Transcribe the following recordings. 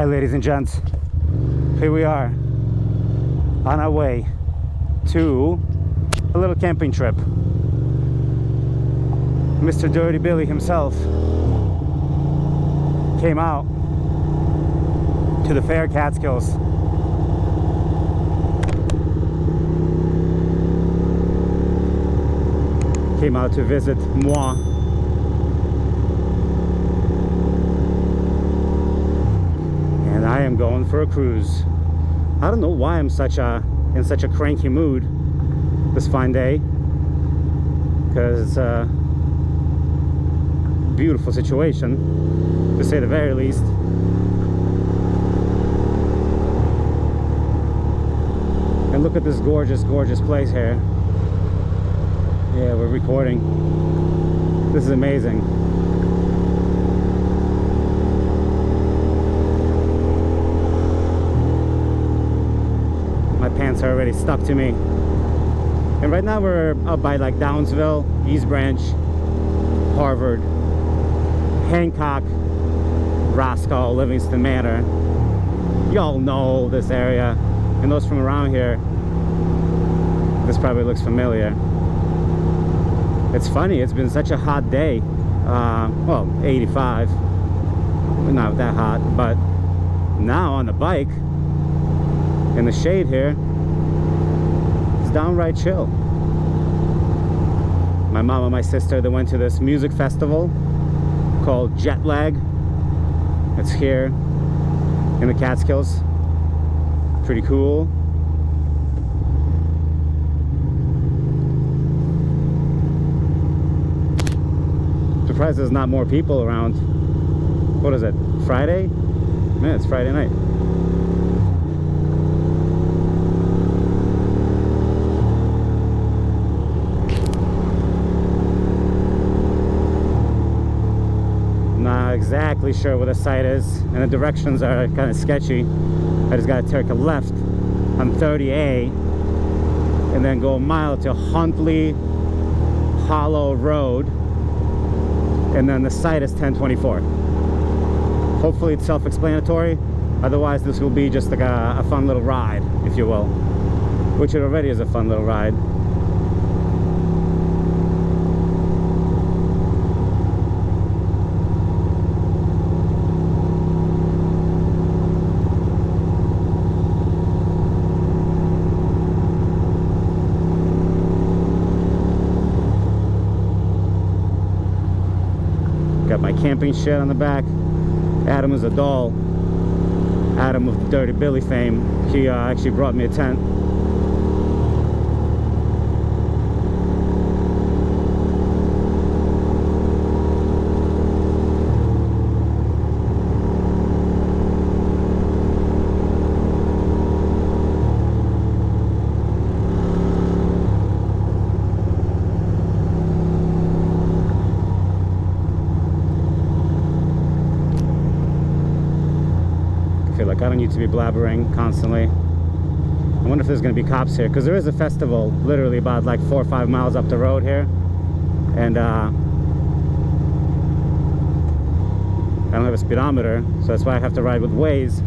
ladies and gents, here we are on our way to a little camping trip. Mr. Dirty Billy himself came out to the fair Catskills. Came out to visit moi. And I am going for a cruise. I don't know why I'm in such a cranky mood this fine day, because it's a beautiful situation, to say the very least. And look at this gorgeous place here. Yeah, we're recording. This is amazing. My pants are already stuck to me. And right now we're up by like Downsville, East Branch, Harvard, Hancock, Roscoe, Livingston Manor. Y'all know this area. And those from around here, this probably looks familiar. It's funny, it's been such a hot day. Well, 85, not that hot, but now on the bike in the shade here, it's downright chill. My mom and my sister, they went to this music festival called Jet Lag. It's here in the Catskills. Pretty cool. Surprised there's not more people around. What is it, Friday? Man, it's Friday night. Not exactly sure where the site is, and the directions are kind of sketchy. I just gotta take a left on 30A and then go a mile to Huntley Hollow Road, and then the site is 1024. Hopefully it's self-explanatory. Otherwise this will be just like a fun little ride, if you will, which it already is a fun little ride. Got my camping shed on the back. Adam is a doll. Adam of the Dirty Billy fame. He actually brought me a tent. Like I don't need to be blabbering constantly. I wonder if there's going to be cops here, because there is a festival literally about like 4 or 5 miles up the road here, and I don't have a speedometer, so that's why I have to ride with Waze.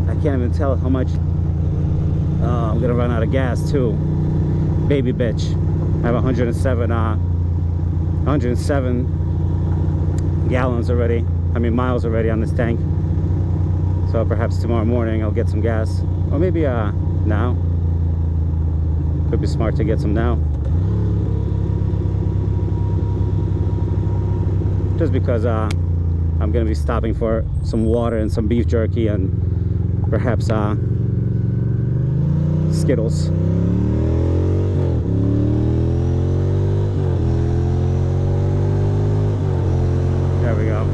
I can't even tell how much. I'm gonna run out of gas too. Baby bitch. I have 107 gallons already. I mean miles already on this tank. So perhaps tomorrow morning I'll get some gas, or maybe now. Could be smart to get some now, just because I'm gonna be stopping for some water and some beef jerky and perhaps Skittles. There we go.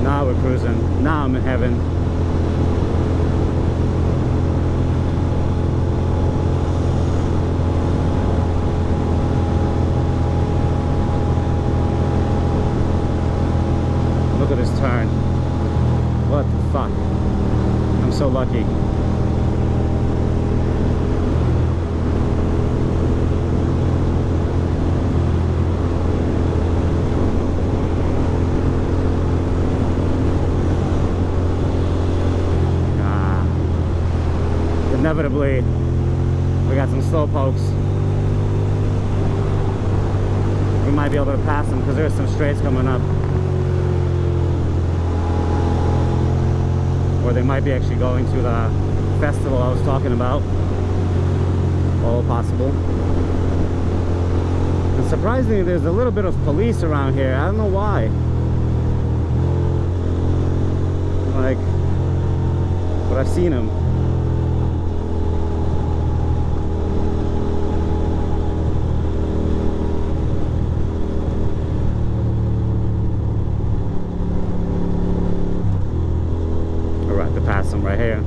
Now we're cruising. Now I'm in heaven. Look at this turn. What the fuck? I'm so lucky. inevitably we got some slow pokes. We might be able to pass them because there's some straights coming up. Or they might be actually going to the festival I was talking about. All possible. And surprisingly, there's a little bit of police around here. I don't know why. Like, but I've seen them. We're about to pass them right here.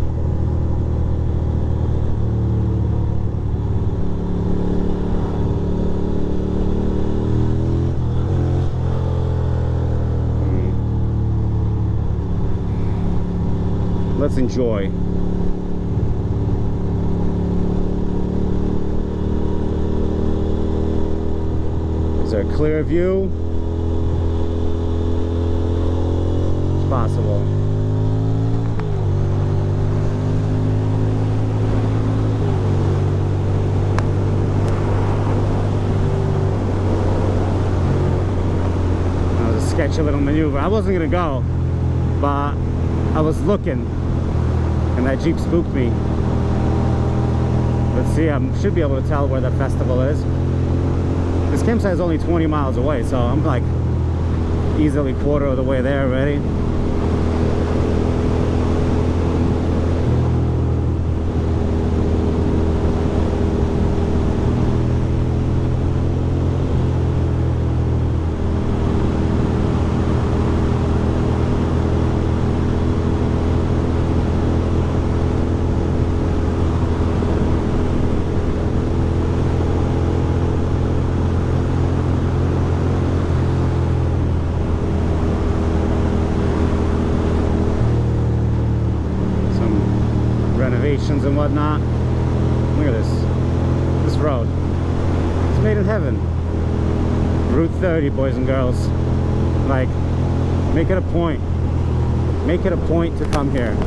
Let's enjoy. Is there a clear view? It's possible. That was a sketchy little maneuver. I wasn't gonna go, but I was looking. And that Jeep spooked me. Let's see, I should be able to tell where the festival is. This campsite is only 20 miles away, so I'm like easily quarter of the way there already. And whatnot. Look at this road. It's made in heaven. Route 30, boys and girls. Like, make it a point. Make it a point to come here.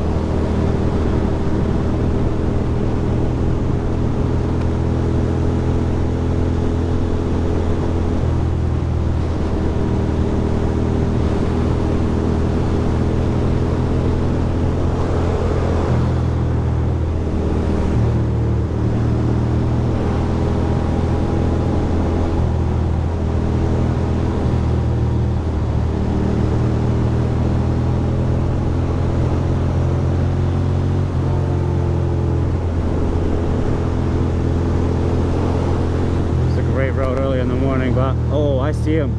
Oh, I see him.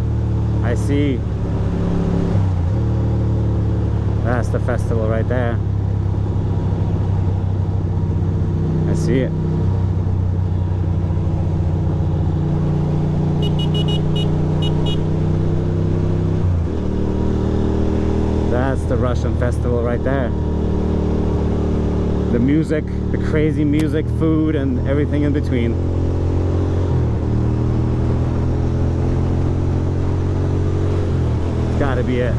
I see. That's the festival right there. I see it. That's the Russian festival right there. The music, the crazy music, food, and everything in between. Gotta be it.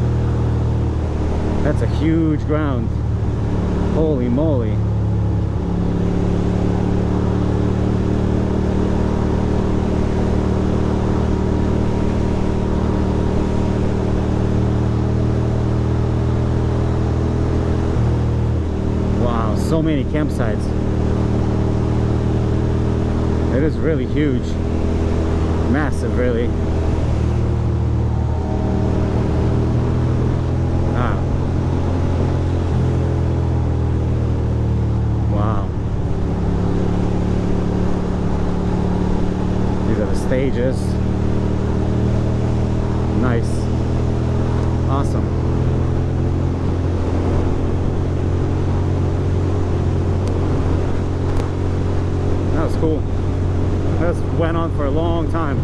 That's a huge ground. Holy moly. Wow, so many campsites. It is really huge. Massive, really. Stages. Nice. Awesome. That was cool. This went on for a long time.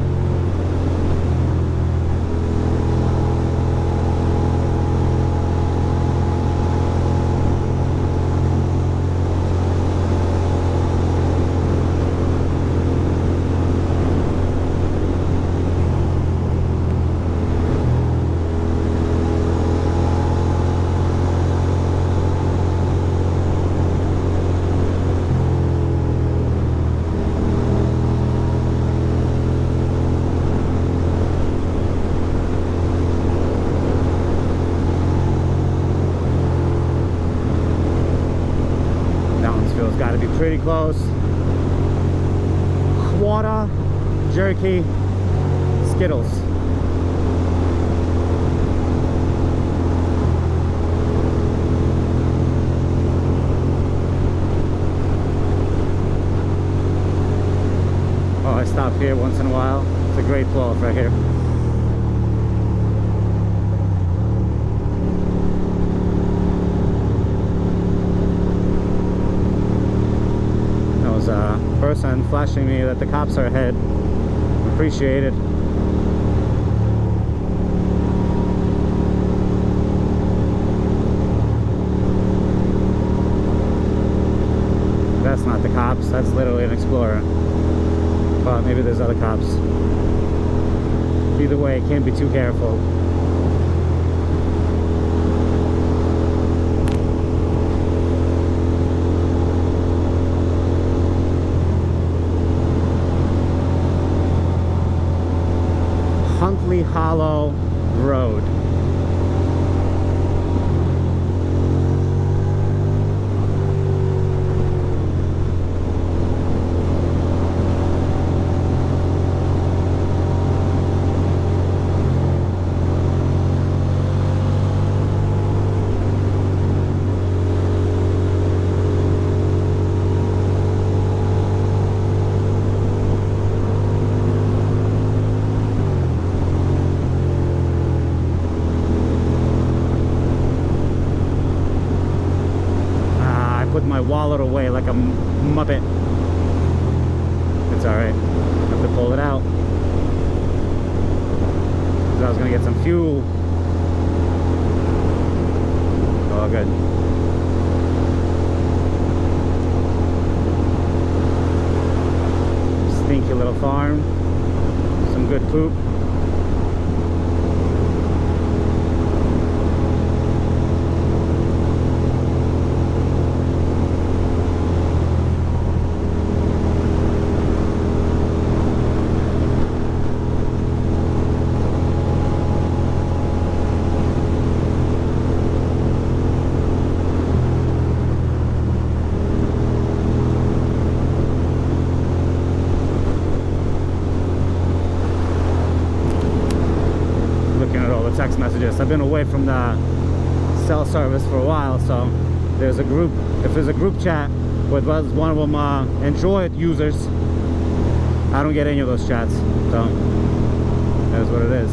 Pretty close. Water, jerky, Skittles. Oh, I stop here once in a while. It's a great pull-off right here. There was a person flashing me that the cops are ahead. Appreciate it. That's not the cops, that's literally an Explorer. But maybe there's other cops. Either way, can't be too careful. Huntley Hollow Road. My wallet away like a muppet. It's alright. I have to pull it out. Because I was going to get some fuel. Oh, good. Stinky little farm. Some good poop. Text messages. I've been away from the cell service for a while, so there's a group. If there's a group chat with one of them Android users, I don't get any of those chats, so that's what it is.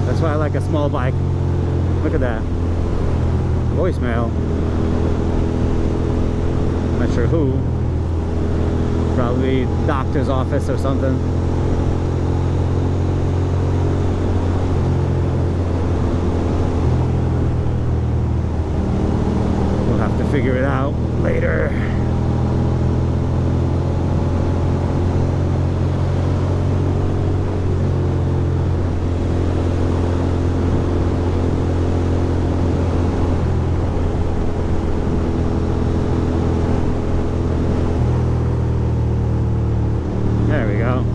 That's why I like a small bike. Look at that. Voicemail. Not sure who. Probably doctor's office or something. We'll have to figure it out later. There we go.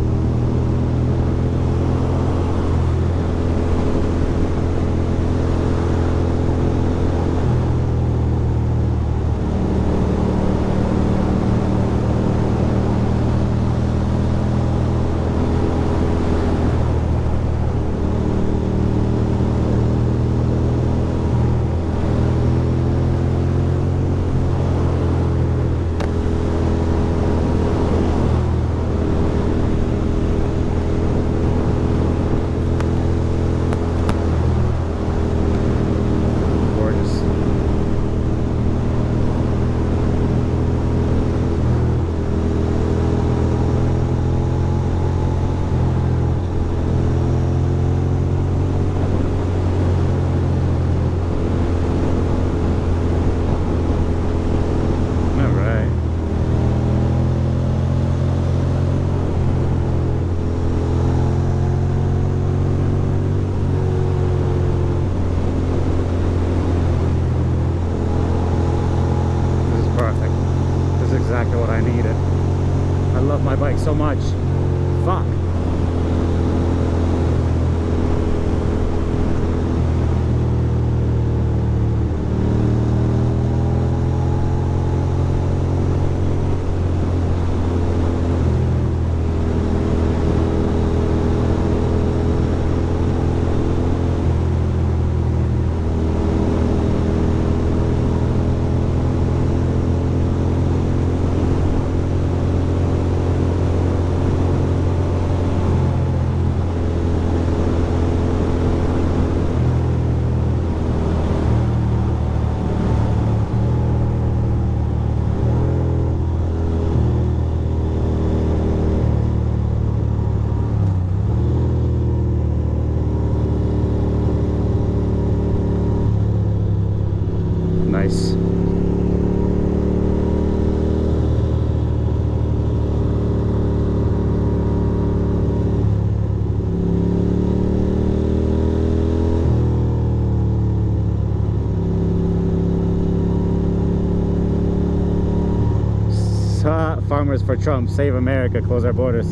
so much. Fuck. Nice. Farmers for Trump, save America, close our borders.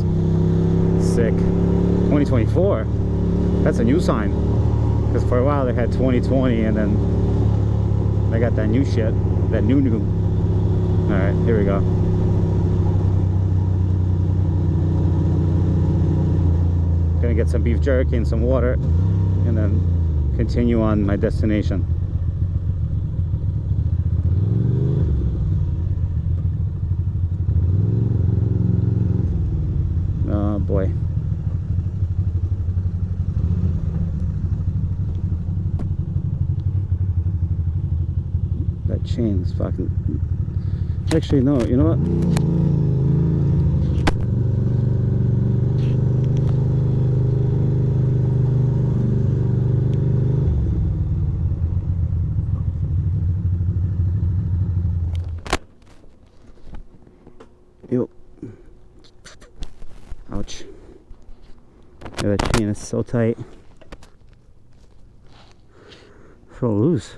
Sick. 2024. That's a new sign. Because for a while they had 2020 and then I got that new shit, that new. All right, here we go. Gonna get some beef jerky and some water, and then continue on my destination. Oh boy. That chain is fucking... Actually, no, you know what? Ew. Ouch. Yeah, that chain is so tight. So loose.